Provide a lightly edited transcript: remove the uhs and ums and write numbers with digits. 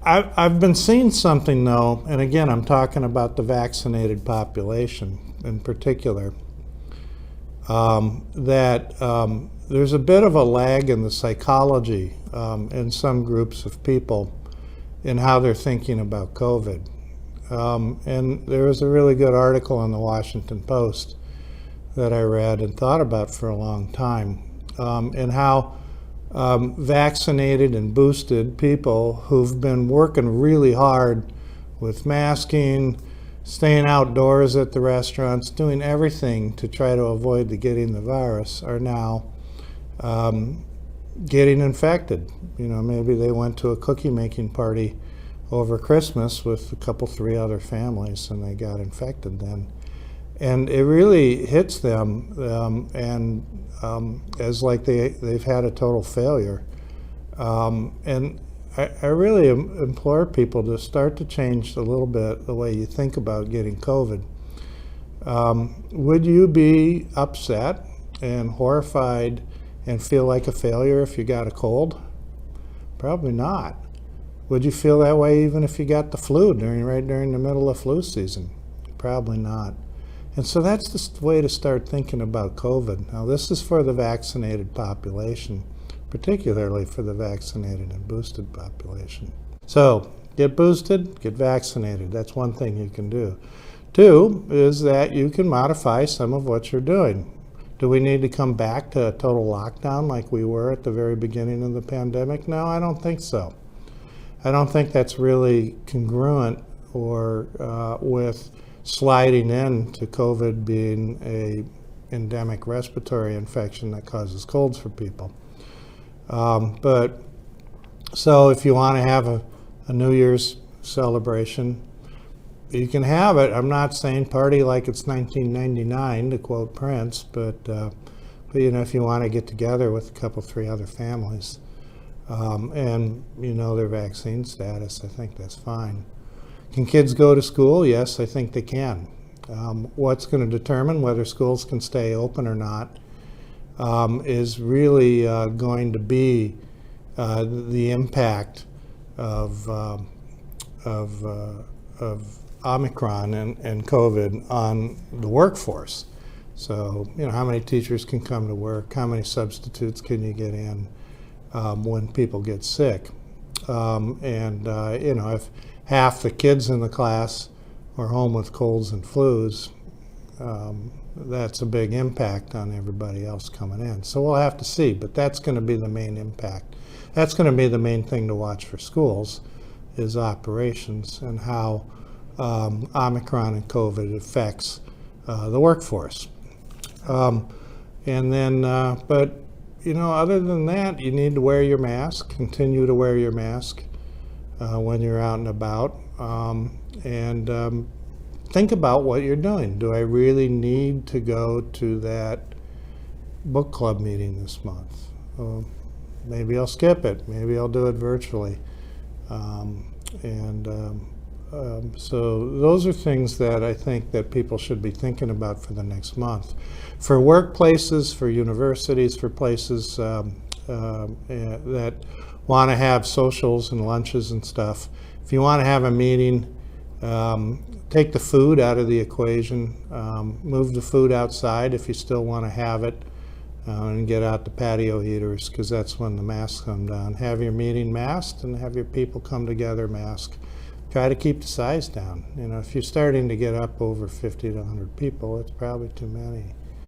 I've been seeing something though, and again, I'm talking about the vaccinated population in particular, that there's a bit of a lag in the psychology in some groups of people in how they're thinking about COVID. And there was a really good article in the Washington Post that I read and thought about for a long time, and how vaccinated and boosted people who've been working really hard with masking, staying outdoors at the restaurants, doing everything to try to avoid getting the virus, are now getting infected. You know, maybe they went to a cookie making party over Christmas with a couple, three other families, and they got infected then. And it really hits them, as like they've had a total failure. And I really implore people to start to change a little bit the way you think about getting COVID. Would you be upset and horrified and feel like a failure if you got a cold? Probably not. Would you feel that way even if you got the flu right during the middle of flu season? Probably not. And so that's the way to start thinking about COVID. Now, this is for the vaccinated population, particularly for the vaccinated and boosted population. So get boosted, get vaccinated. That's one thing you can do. Two is that you can modify some of what you're doing. Do we need to come back to a total lockdown like we were at the very beginning of the pandemic? No, I don't think so. I don't think that's really congruent or with sliding into COVID being a endemic respiratory infection that causes colds for people. But so if you want to have a New Year's celebration, you can have it. I'm not saying party like it's 1999, to quote Prince, but you know, if you want to get together with a couple, three other families, and you know their vaccine status, I think that's fine. Can kids go to school? Yes, I think they can. What's going to determine whether schools can stay open or not is really going to be the impact of Omicron and COVID on the workforce. So, you know, how many teachers can come to work? How many substitutes can you get in when people get sick? You know, if half the kids in the class are home with colds and flus, that's a big impact on everybody else coming in. So we'll have to see, but that's going to be the main impact. That's going to be the main thing to watch for schools, is operations and how Omicron and COVID affects the workforce. And then, but you know, other than that, you need to wear your mask, continue to wear your mask when you're out and about, and think about what you're doing. Do I really need to go to that book club meeting this month? Maybe I'll skip it. Maybe I'll do it virtually. So those are things that I think that people should be thinking about for the next month. For workplaces, for universities, for places that want to have socials and lunches and stuff, if you want to have a meeting, take the food out of the equation, move the food outside if you still want to have it, and get out the patio heaters, because that's when the masks come down. Have your meeting masked and have your people come together masked. Try to keep the size down. You know, if you're starting to get up over 50 to 100 people, it's probably too many.